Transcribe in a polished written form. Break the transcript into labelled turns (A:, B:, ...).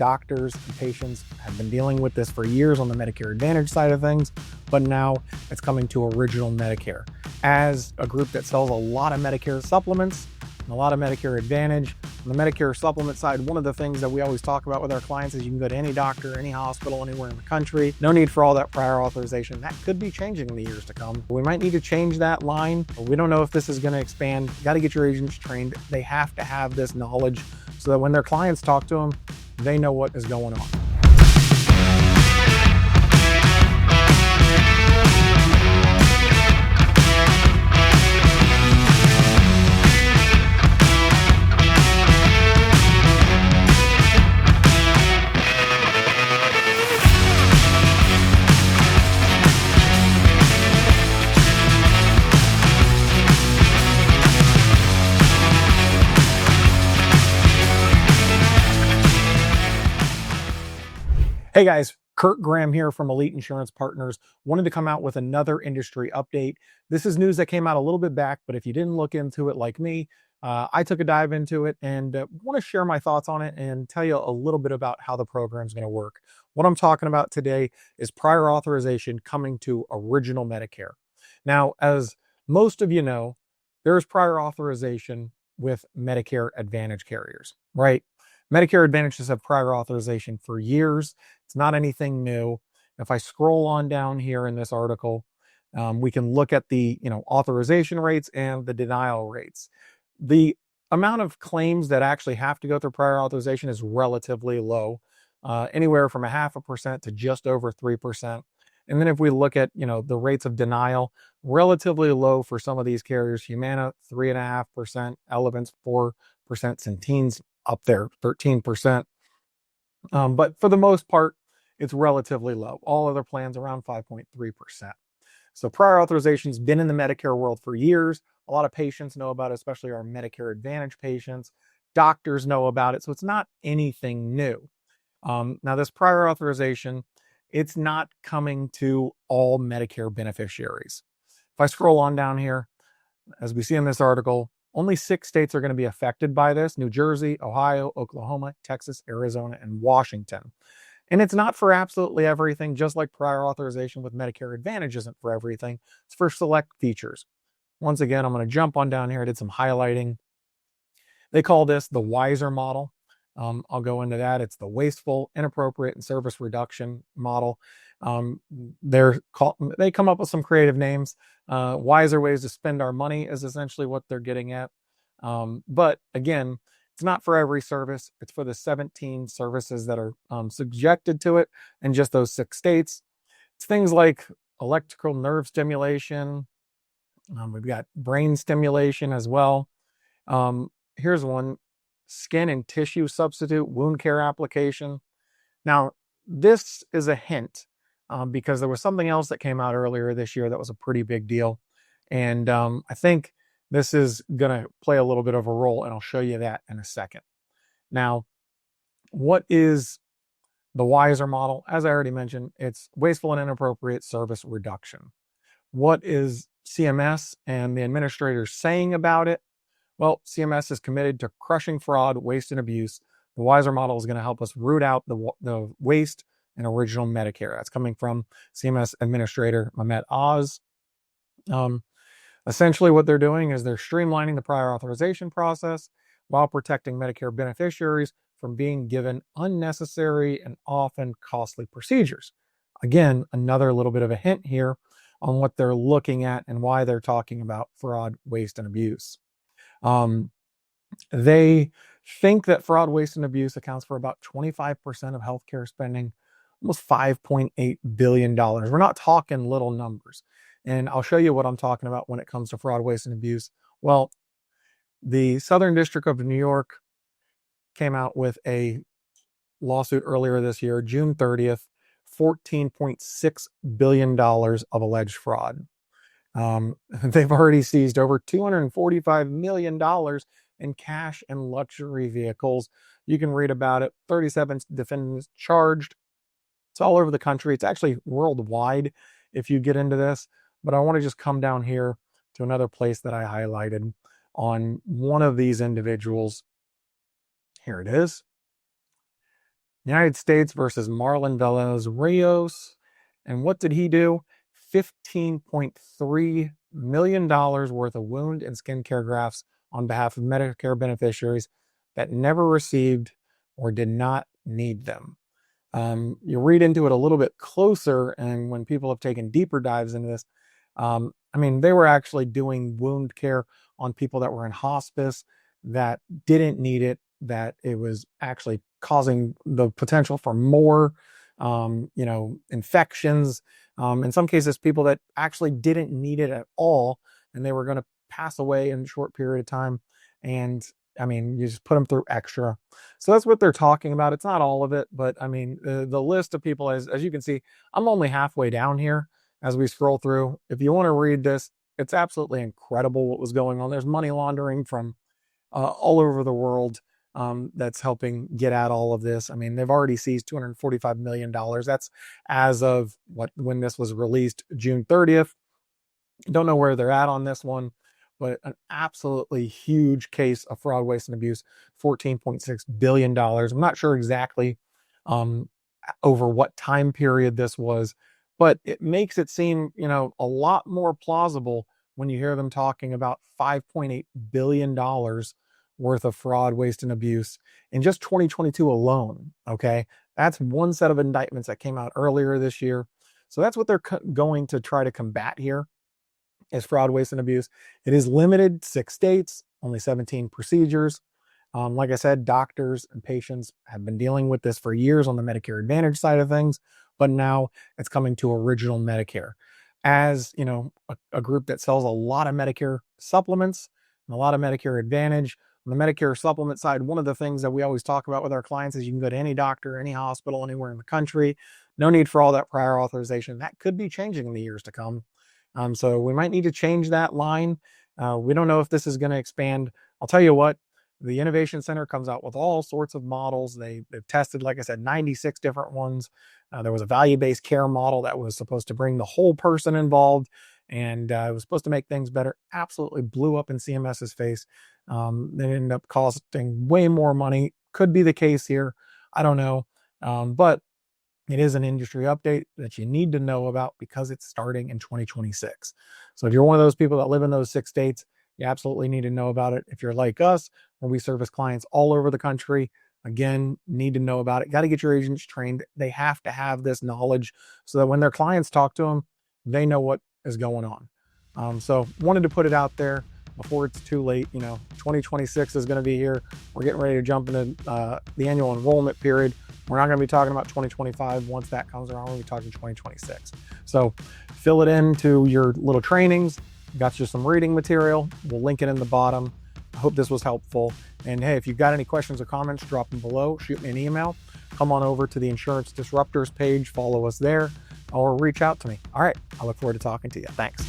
A: doctors and patients have been dealing with this for years on the Medicare Advantage side of things, but now it's coming to original Medicare. As a group that sells a lot of Medicare supplements and a lot of Medicare Advantage, on the Medicare supplement side, one of the things that we always talk about with our clients is you can go to any doctor, any hospital, anywhere in the country. No need for all that prior authorization. That could be changing in the years to come. We might need to change that line. We don't know if this is going to expand. You got to get your agents trained. They have to have this knowledge so that when their clients talk to them, they know what is going on. Hey guys, Curt Graham here from Elite Insurance Partners. Wanted to come out with another industry update. This is news that came out a little bit back, but if you didn't look into it like me, I took a dive into it and want to share my thoughts on it and tell you a little bit about how the program is going to work. What I'm talking about today is prior authorization coming to original Medicare. Now, as most of you know, there is prior authorization with Medicare Advantage carriers, right? Medicare Advantages have prior authorization for years. It's not anything new. If I scroll on down here in this article, we can look at the authorization rates and the denial rates. The amount of claims that actually have to go through prior authorization is relatively low, anywhere from 0.5% to just over 3%. And then if we look at the rates of denial, relatively low for some of these carriers. Humana 3.5%, Elevance 4%, Centene's up there 13%. But for the most part, it's relatively low. All other plans around 5.3%. So prior authorization's been in the Medicare world for years. A lot of patients know about it, especially our Medicare Advantage patients. Doctors know about it, so it's not anything new. Now this prior authorization, it's not coming to all Medicare beneficiaries. If I scroll on down here, as we see in this article, only 6 states are going to be affected by this: New Jersey, Ohio, Oklahoma, Texas, Arizona, and Washington. And it's not for absolutely everything, just like prior authorization with Medicare Advantage isn't for everything. It's for select features. Once again, I'm going to jump on down here. I did some highlighting. They call this the WISER model. I'll go into that. It's the wasteful, inappropriate, and service reduction model. They come up with some creative names. Wiser ways to spend our money is essentially what they're getting at. But again, it's not for every service. It's for the 17 services that are subjected to it in just those 6 states. It's things like electrical nerve stimulation. We've got brain stimulation as well. Here's one: skin and tissue substitute wound care application. Now, this is a hint because there was something else that came out earlier this year that was a pretty big deal. And I think this is going to play a little bit of a role, and I'll show you that in a second. Now, what is the WISER model? As I already mentioned, it's wasteful and inappropriate service reduction. What is CMS and the administrators saying about it? Well, CMS is committed to crushing fraud, waste, and abuse. The WISER model is going to help us root out the waste in original Medicare. That's coming from CMS Administrator Mehmet Oz. Essentially, what they're doing is they're streamlining the prior authorization process while protecting Medicare beneficiaries from being given unnecessary and often costly procedures. Again, another little bit of a hint here on what they're looking at and why they're talking about fraud, waste, and abuse. They think that fraud, waste, and abuse accounts for about 25% of healthcare spending, almost $5.8 billion. We're not talking little numbers. And I'll show you what I'm talking about when it comes to fraud, waste, and abuse. Well, the Southern District of New York came out with a lawsuit earlier this year, June 30th, $14.6 billion of alleged fraud. They've already seized over $245 million in cash and luxury vehicles. You can read about it. 37 defendants charged. It's all over the country. It's actually worldwide if you get into this. But I want to just come down here to another place that I highlighted on one of these individuals. Here it is. United States versus Marlon Velez Rios. And what did he do? $15.3 million worth of wound and skincare grafts on behalf of Medicare beneficiaries that never received or did not need them. You read into it a little bit closer, and when people have taken deeper dives into this, I mean, they were actually doing wound care on people that were in hospice that didn't need it, that it was actually causing the potential for more, infections. In some cases, people that actually didn't need it at all, and they were going to pass away in a short period of time. And I mean, you just put them through extra. So that's what they're talking about. It's not all of it, but I mean, the list of people, as you can see, I'm only halfway down here as we scroll through. If you want to read this, it's absolutely incredible what was going on. There's money laundering from all over the world that's helping get at all of this. I mean, they've already seized $245 million. That's as of when this was released, June 30th. Don't know where they're at on this one, but an absolutely huge case of fraud, waste, and abuse, $14.6 billion. I'm not sure exactly over what time period this was, but it makes it seem, a lot more plausible when you hear them talking about $5.8 billion worth of fraud, waste, and abuse in just 2022 alone. Okay. That's one set of indictments that came out earlier this year. So that's what they're going to try to combat here is fraud, waste, and abuse. It is limited, 6 states, only 17 procedures. Like I said, doctors and patients have been dealing with this for years on the Medicare Advantage side of things, but now it's coming to original Medicare. As a group that sells a lot of Medicare supplements and a lot of Medicare Advantage. On the Medicare supplement side, one of the things that we always talk about with our clients is you can go to any doctor, any hospital, anywhere in the country. No need for all that prior authorization. That could be changing in the years to come. So we might need to change that line. We don't know if this is going to expand. I'll tell you what, the Innovation Center comes out with all sorts of models. They've tested, like I said, 96 different ones. There was a value-based care model that was supposed to bring the whole person involved, and it was supposed to make things better. Absolutely blew up in CMS's face. They ended up costing way more money. Could be the case here. I don't know. But it is an industry update that you need to know about because it's starting in 2026. So if you're one of those people that live in those 6 states, you absolutely need to know about it. If you're like us, where we service clients all over the country, again, need to know about it. Got to get your agents trained. They have to have this knowledge so that when their clients talk to them, they know what is going on. So wanted to put it out there before it's too late. 2026 is going to be here. We're getting ready to jump into the annual enrollment period. We're not going to be talking about 2025. Once that comes around, we'll be talking 2026. So fill it into your little trainings. Got you some reading material. We'll link it in the bottom. I hope this was helpful. And hey, if you've got any questions or comments, drop them below. Shoot me an email. Come on over to the Insurance Disruptors page. Follow us there or reach out to me. All right. I look forward to talking to you. Thanks.